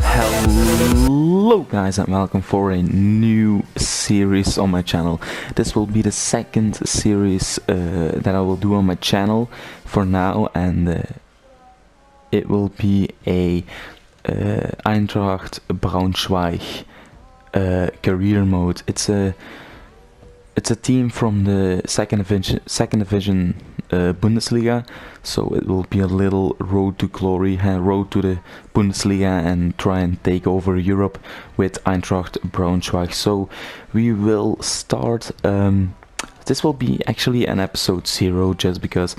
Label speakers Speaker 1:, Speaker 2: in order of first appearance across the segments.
Speaker 1: Hello guys and welcome for a new series on my channel. This will be the second series that I will do on my channel for now, and it will be a Eintracht Braunschweig career mode. It's a team from the second division Bundesliga, so it will be a little road to glory, road to the Bundesliga, and try and take over Europe with Eintracht Braunschweig. So we will start. This will be actually an episode 0, just because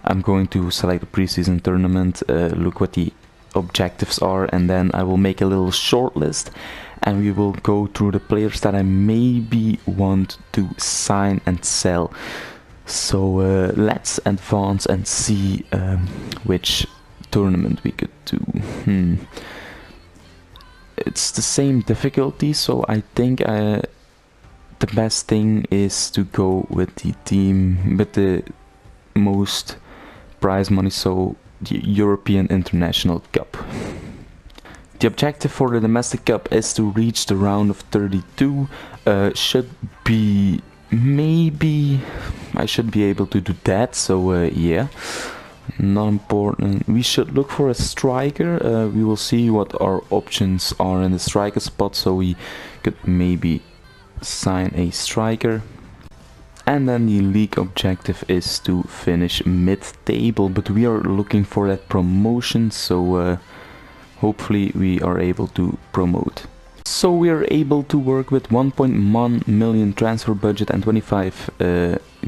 Speaker 1: I'm going to select the preseason tournament, look what the objectives are, and then I will make a little short list, and we will go through the players that I maybe want to sign and sell. So let's advance and see which tournament we could do. It's the same difficulty, so I think the best thing is to go with the team with the most prize money, so the European International Cup. The objective for the domestic cup is to reach the round of 32. Should be, maybe I should be able to do that, so yeah, not important. We should look for a striker. We will see what our options are in the striker spot, so we could maybe sign a striker. And then the league objective is to finish mid-table, but we are looking for that promotion, so hopefully we are able to promote. So we are able to work with 1.1 million transfer budget and 25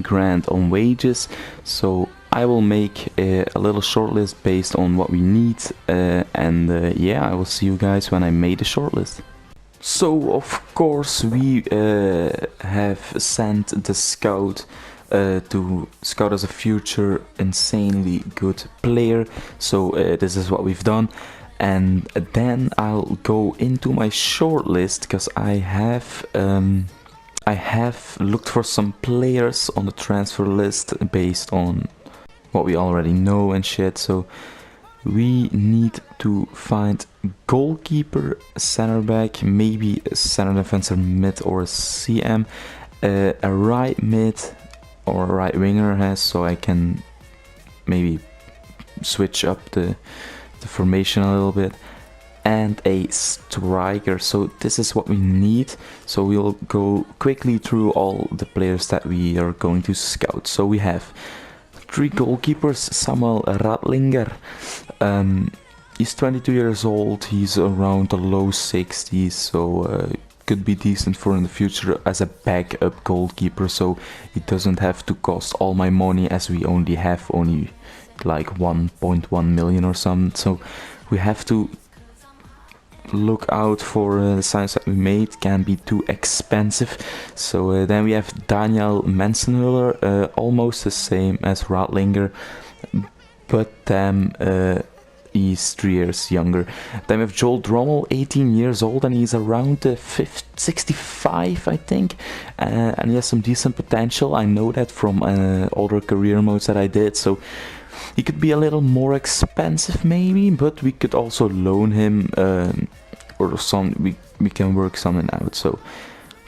Speaker 1: grand on wages. So I will make a little shortlist based on what we need, and yeah, I will see you guys when I made a shortlist. So of course we have sent the scout to scout as a future insanely good player. So this is what we've done. And then I'll go into my shortlist, because I have looked for some players on the transfer list based on what we already know and shit. So we need to find goalkeeper, center back, maybe a center defensive mid or a CM, a right mid or a right winger has, so I can maybe switch up the formation a little bit, and a striker. So this is what we need. So we'll go quickly through all the players that we are going to scout. So we have 3 goalkeepers. Samuel Radlinger, he's 22 years old, he's around the low 60s, so could be decent for in the future as a backup goalkeeper, so he doesn't have to cost all my money, as we only have like 1.1 million or something. So we have to look out for the signs that we made, can be too expensive. So then we have Daniel Mensenhuller, almost the same as Radlinger, but he's 3 years younger. Then we have Joel Drommel, 18 years old, and he's around 65, I think, and he has some decent potential. I know that from other career modes that I did, so he could be a little more expensive maybe, but we could also loan him, or we can work something out. So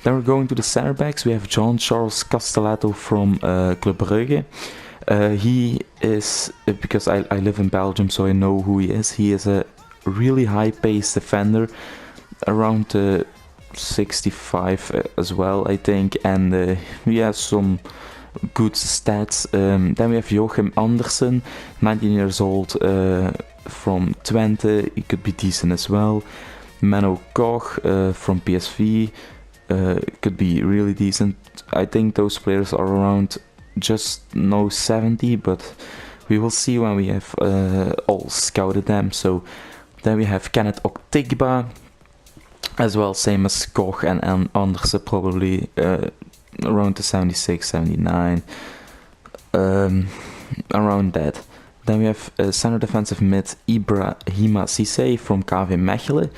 Speaker 1: then we're going to the center backs. We have Jean-Charles Castellato from Club Brugge. He is, because I live in Belgium, so I know who he is. He is a really high-paced defender, around 65 as well, I think, and he has some good stats. Then we have Joachim Andersen, 19 years old, from Twente. He could be decent as well. Menno Koch from PSV could be really decent. I think those players are around just no 70, but we will see when we have all scouted them. So then we have Kenneth Oktigba as well, same as Koch and Andersen, probably around the 76, 79, around that. Then we have center defensive mid Ibrahima Cissé from KV Mechelen.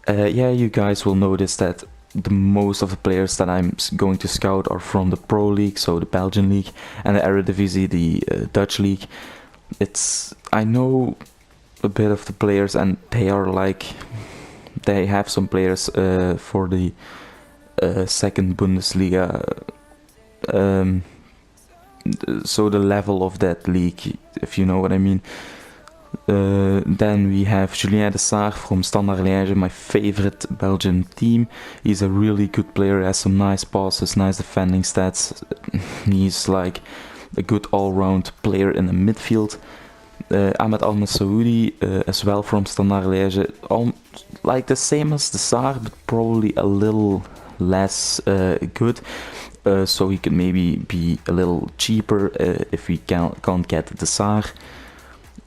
Speaker 1: Yeah, you guys will notice that the most of the players that I'm going to scout are from the Pro League, so the Belgian league, and the Eredivisie, the Dutch league. I know a bit of the players, and they have some players for the second Bundesliga, so the level of that league, if you know what I mean. Then we have Julien Desaar from Standard Liège, my favorite Belgian team. He's a really good player, has some nice passes, nice defending stats. He's like a good all-round player in the midfield. Ahmed Al-Masoudi as well from Standard Liège, like the same as Desaar, but probably a little less good. So he could maybe be a little cheaper if we can't get Desaar.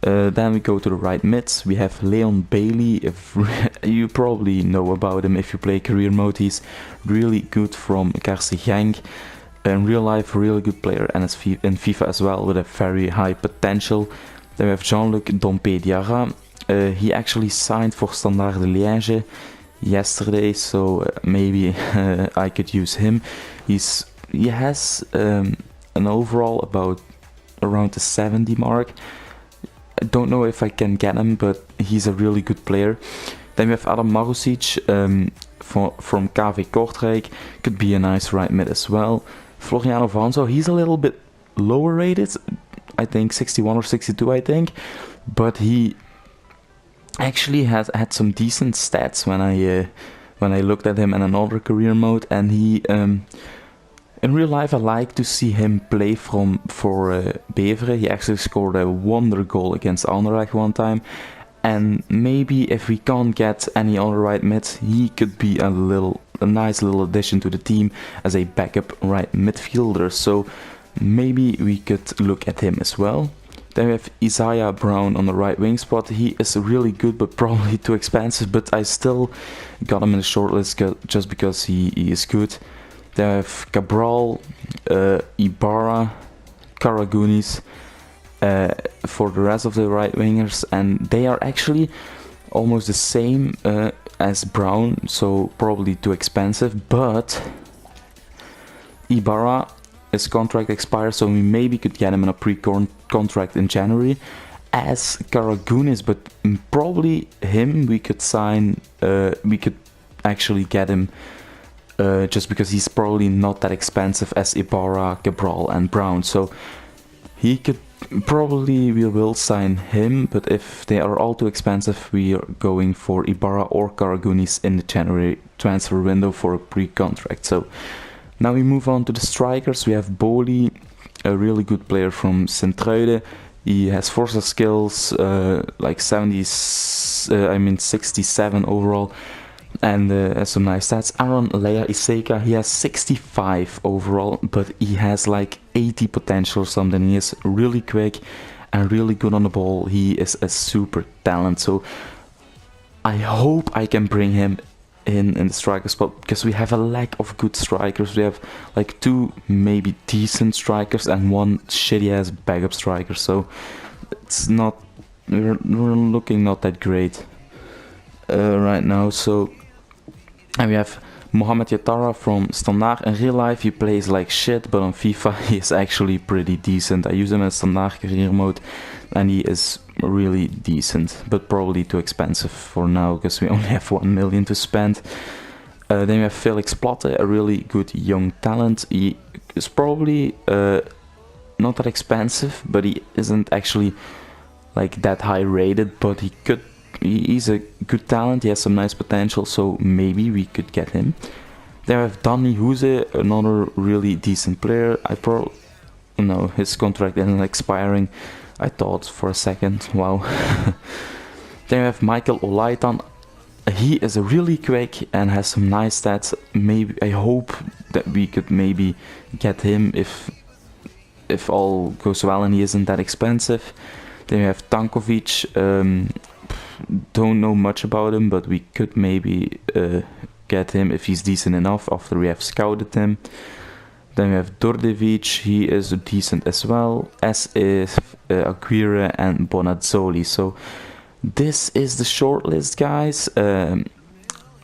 Speaker 1: Then we go to the right mids. We have Leon Bailey. If you probably know about him if you play career mode. He's really good from KRC Genk. In real life, a really good player, and in FIFA as well, with a very high potential. Then we have Jean-Luc Dompe Diarra. He actually signed for Standard Liège yesterday, so maybe I could use him. He has an overall about around the 70 mark. I don't know if I can get him, but he's a really good player. Then we have Adam Marusic from KV Kortrijk. Could be a nice right mid as well. Floriano Vanzo, he's a little bit lower rated. I think 61 or 62, I think. But he actually has had some decent stats when I looked at him in another career mode. And he... in real life, I like to see him play for Beveren. He actually scored a wonder goal against Anderlecht one time. And maybe if we can't get any other right mids, he could be a nice little addition to the team as a backup right midfielder. So maybe we could look at him as well. Then we have Isaiah Brown on the right wing spot. He is really good, but probably too expensive. But I still got him in the shortlist just because he is good. They have Cabral, Ibarra, Karagounis for the rest of the right wingers, and they are actually almost the same as Brown, so probably too expensive. But Ibarra, his contract expires, so we maybe could get him in a pre-contract in January. As Karagounis, but probably him we could sign. We could actually get him. Just because he's probably not that expensive as Ibarra, Cabral and Brown. So we will sign him, but if they are all too expensive, we are going for Ibarra or Karagounis in the January transfer window for a pre-contract. So now we move on to the strikers. We have Boli, a really good player from Sint-Truiden. He has Forza skills, like 67 overall. And has some nice stats. Aaron Lea Iseka, he has 65 overall, but he has like 80 potential or something. He is really quick and really good on the ball. He is a super talent. So I hope I can bring him in the striker spot, because we have a lack of good strikers. We have like 2 maybe decent strikers and 1 shitty ass backup striker. So it's not, we're looking not that great right now. So. And we have Mohamed Yatara from Standard. In real life he plays like shit, but on FIFA he is actually pretty decent. I use him in Standard career mode and he is really decent, but probably too expensive for now because we only have 1 million to spend. Then we have Felix Platte, a really good young talent. He is probably not that expensive, but he isn't actually like that high rated, but he's a good talent. He has some nice potential, so maybe we could get him. Then we have Danny Hoeze, another really decent player. His contract isn't expiring. I thought for a second, wow. Then we have Michael Olaitan. He is really quick and has some nice stats. Maybe I hope that we could maybe get him if all goes well and he isn't that expensive. Then we have Tankovic. Don't know much about him, but we could maybe get him if he's decent enough after we have scouted him. Then we have Dordevic, he is decent as well, as is Aguirre and Bonazzoli. So this is the shortlist, guys.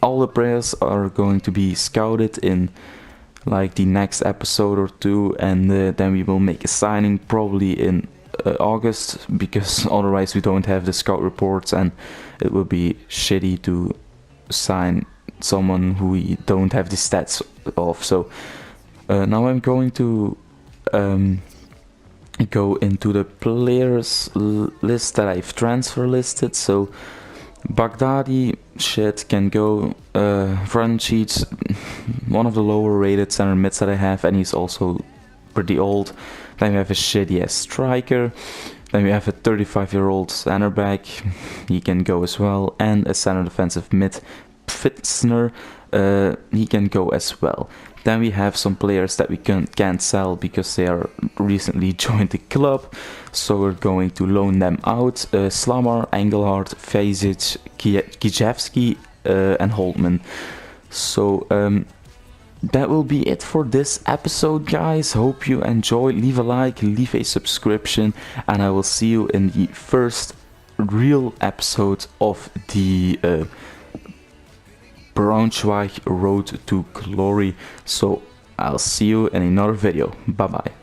Speaker 1: all the players are going to be scouted in like the next episode or two, and then we will make a signing probably in August, because otherwise we don't have the scout reports and it will be shitty to sign someone who we don't have the stats of. So now I'm going to go into the players list that I've transfer listed. So Baghdadi, shit, can go. Franchic, one of the lower rated center mids that I have, and he's also pretty old. Then we have a shitty ass striker. Then we have a 35-year-old center back, he can go as well, and a center defensive mid, Fitzner, he can go as well. Then we have some players that we can't sell because they are recently joined the club, so we're going to loan them out. Slamar, Engelhardt, Fazic, Kijevski, and Holtman. So that will be it for this episode, guys. Hope you enjoyed. Leave a like, leave a subscription, and I will see you in the first real episode of the Braunschweig Road to Glory. So I'll see you in another video. Bye bye.